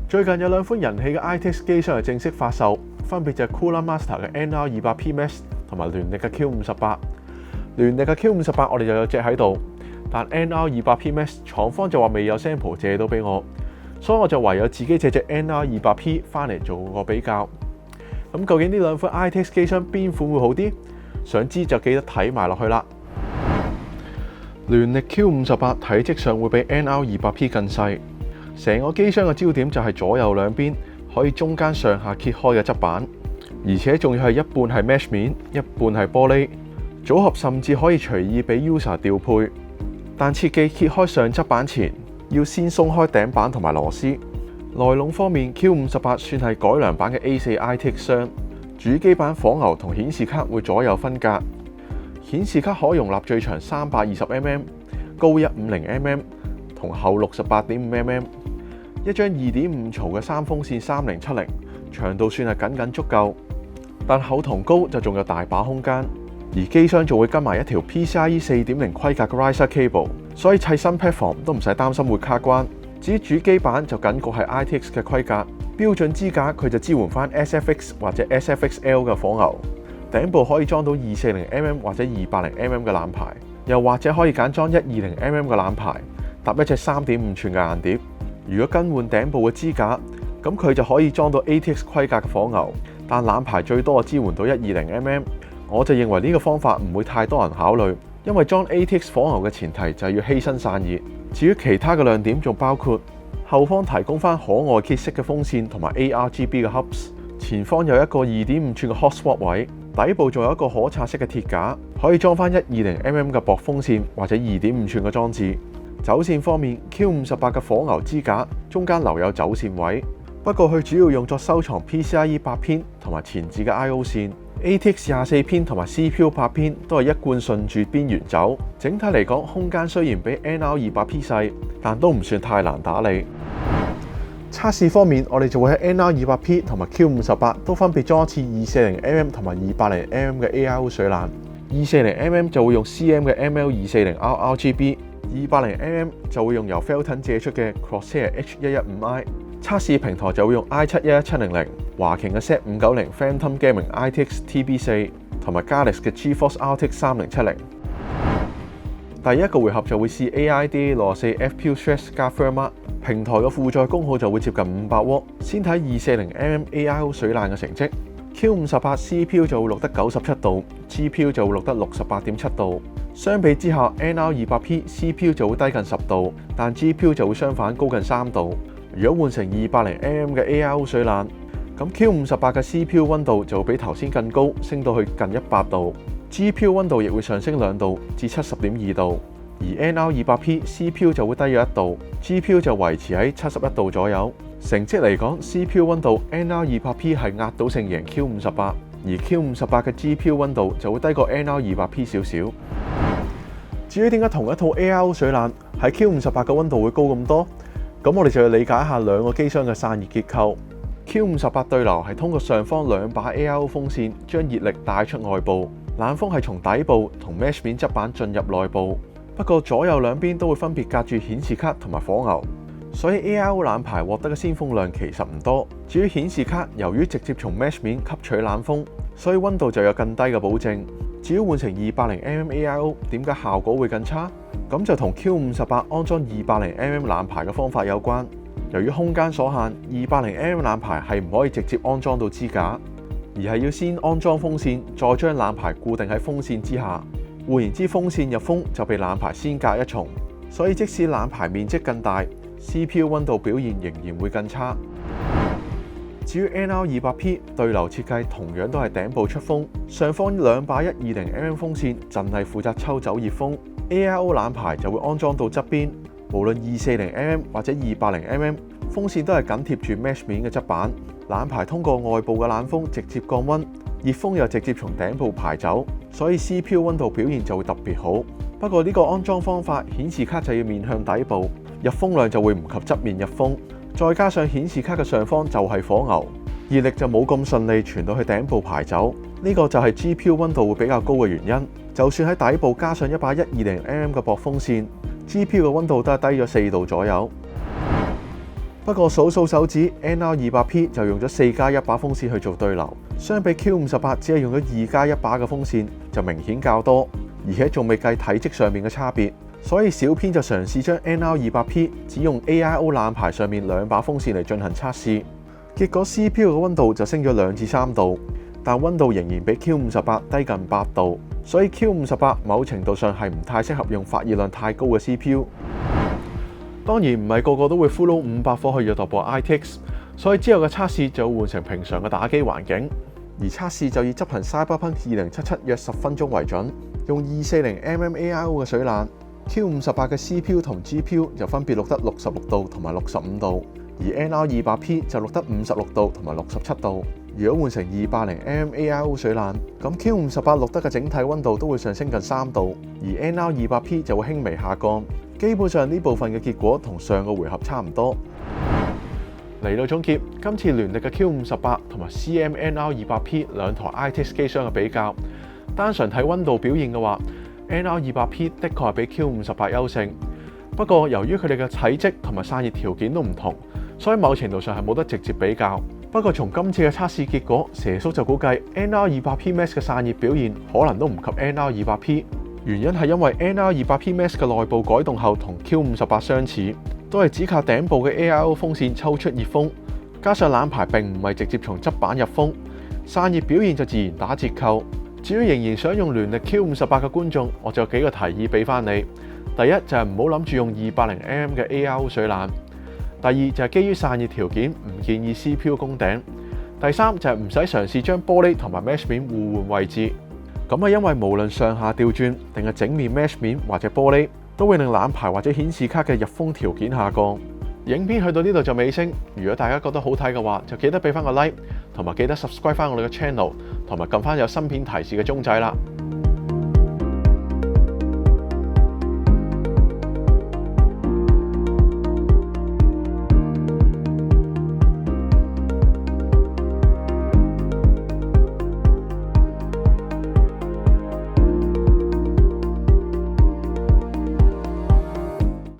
最近有兩款人氣嘅 ITX 機箱係正式發售，分別就係 Cooler Master 嘅 NR200P Max 同埋聯力嘅 Q58。聯力嘅 Q58 我哋就有隻喺度，但 NR200P Max 廠方就話未有 sample 借到俾我，所以我就唯有自己借隻 NR200P 翻嚟做個比較。咁究竟呢兩款 ITX 機箱邊款會好啲？想知就記得睇埋落去啦。聯力 Q58 體積上會比 NR200P 更細，成個機箱嘅焦點就係左右兩邊可以中間上下揭開嘅側板，而且仲要係一半係 mesh 面，一半係玻璃組合，甚至可以隨意俾 user 調配。但切記揭開上側板前要先鬆開頂板同埋螺絲。內籠方面 ，Q58 算係改良版嘅 A4 ITX 箱，主機板火牛同顯示卡會左右分隔。顯示卡可容納最長320mm、高150mm 同厚68.5mm。一張2.5槽嘅三風扇3070，長度算係僅足夠，但厚同高就仲有大把空間。而機箱仲會跟埋一條 PCIe 4.0規格嘅 Riser cable， 所以砌新 platform 都唔使擔心會卡關。至於主機板就僅局係 ITX 嘅規格，標準支架佢就支援翻 SFX 或者 SFXL 嘅火牛。頂部可以裝到240mm 或者280mm 嘅攬排，又或者可以揀裝120mm 嘅攬排，搭一隻3.5寸嘅硬碟。如果更換頂部嘅支架，咁佢就可以裝到 ATX 規格嘅火牛，但攬排最多支援到120mm。我就認為呢個方法唔會太多人考慮，因為裝 ATX 火牛嘅前提就係要犧牲散熱。至於其他嘅亮點仲包括後方提供翻可愛揭式嘅風扇同埋 ARGB 嘅 hubs， 前方有一個2.5寸嘅 hotspot 位。底部仲有一個可拆式嘅鐵架，可以裝翻120mm嘅薄風扇或者2.5寸嘅裝置。走線方面 ，Q58 嘅火牛支架中間留有走線位，不過佢主要用作收藏 PCIe 8偏同埋前置嘅 I/O 線。ATX 24偏同埋 CPU 8偏都係一貫順住邊緣走。整體嚟講，空間雖然比 NR200P 細，但都唔算太難打理。測試方面，我哋就會喺 NR200P 同埋 Q58 都分別裝一次240mm 同埋280mm 嘅 AIO 水冷。240mm 就會用 CM 嘅 ML240R RGB，280mm 就會用由 Felton 借出嘅 Crosshair H115i。測試平台就會用 i7-11700、華擎嘅 Z590、Phantom Gaming ITX TB4 同埋 Garrix 嘅 GeForce RTX 3070。第一個回合就會試 AIDA 64 FPU Stress 加 Firmware， 平台嘅負載功耗就會接近500W。先睇 240mm AIO 水冷嘅成績 ，Q58 CPU 就會錄得97度 ，GPU 就會錄得68.7度。相比之下 ，NR200P CPU 就會低近10度，但 GPU 就會相反高近3度。如果換成280mm 嘅 AIO 水冷，咁 Q58 嘅 CPU 溫度就會比頭先更高，升到去近100度。GPU 溫度亦會上升2度至70.2度，而 NR200P CPU 就會低咗1度 ，GPU 就維持喺71度左右。成績嚟講 ，CPU 溫度 NR200P 係壓倒性贏 Q58， 而 Q58 嘅 GPU 溫度就會低過 NR200P 少少。至於點解同一套 AIO 水冷喺 Q58 嘅溫度會高咁多？咁我哋就要理解一下兩個機箱嘅散熱結構。Q58 對流係通過上方兩把 AIO 風扇將熱力帶出外部，冷風係從底部同 mesh 面側板進入內部。不過左右兩邊都會分別隔住顯示卡同埋火牛，所以 AIO 冷排獲得嘅鮮風量其實唔多。至於顯示卡，由於直接從 mesh 面吸取冷風，所以溫度就有更低嘅保證。至於換成280mm AIO， 點解效果會更差？咁就同 Q58 安裝280mm 冷排嘅方法有關。由於空間所限，280mm 冷排係唔可以直接安裝到支架，而係要先安裝風扇，再將冷排固定喺風扇之下。換言之，風扇入風就被冷排先隔一重，所以即使冷排面積更大 ，CPU 溫度表現仍然會更差。至於 NR200P 對流設計同樣都係頂部出風，上方兩把120mm 風扇淨係負責抽走熱風 ，AIO 冷排就會安裝到側邊。無論 240mm 或者 280mm， 風扇都係緊貼住 mesh 面嘅側板，冷排通過外部嘅冷風直接降溫，熱風又直接從頂部排走，所以 CPU 溫度表現就會特別好。不過呢個安裝方法，顯示卡就要面向底部，入風量就會唔及側面入風。再加上顯示卡嘅上方就係火牛，熱力就冇咁順利傳到去頂部排走，呢個就係 GPU 溫度會比較高嘅原因。就算喺底部加上一把120mm嘅薄風扇，GPU 嘅溫度都係低咗4度左右。不過數手指 NR200P 就用咗4+1把風扇去做對流，相比 Q58只係用咗2+1把嘅風扇就明顯較多，而且仲未計體積上面嘅差別。所以小編就嘗試將 NR200P 只用 AIO 冷排上面2把風扇嚟進行測試，結果 CPU 嘅溫度就升咗2至3度，但溫度仍然比 Q58低近8度，所以 Q58某程度上係唔太適合用發熱量太高嘅 CPU。當然唔係個個都會 full load 500火去閱讀部 ITX， 所以之後嘅測試就會換成平常嘅打機環境，而測試就以執行 Cyberpunk 2077約10分鐘為準，用240mm AIO 嘅水冷。Q58 嘅 CPU 同 GPU 就分別錄得66度同埋65度，而 NR200P 就錄得56度同埋67度。如果換成280mm AIO 水冷，咁 Q58 錄得嘅整體溫度都會上升近3度，而 NR200P 就會輕微下降。基本上呢部分嘅結果同上個回合差唔多。嚟到總結，今次聯力嘅 Q58 同埋 CMNR200P 兩台 ITX 機箱嘅比較，單純睇溫度表現嘅話，NR200P 的確係比 Q58 優勝，不過由於佢哋嘅體積同埋散熱條件都唔同，所以某程度上係冇得直接比較。不過從今次嘅測試結果，蛇叔就估計 NR200P Max 嘅散熱表現可能都唔及 NR200P， 原因係因為 NR200P Max 嘅內部改動後同 Q58 相似，都係只靠頂部嘅 AIO 風扇抽出熱風，加上冷排並唔係直接從側板入風，散熱表現就自然打折扣。至於仍然想用聯力 Q58 嘅觀眾，我就有幾個提議俾翻你。第一就係唔好諗住用280mm 嘅 AIO 水冷。第二就係基於散熱條件，唔建議 CPU 攻頂。第三就係唔使嘗試將玻璃同埋 mesh 面互換位置。咁係因為無論上下調轉定係整面 mesh 面或者玻璃，都會令冷排或者顯示卡嘅入風條件下降。影片去到呢度就尾聲，如果大家覺得好睇嘅話，就記得俾翻個 like，同埋記得 subscribe 翻我哋嘅 channel，同埋撳翻有新片提示嘅鐘仔啦。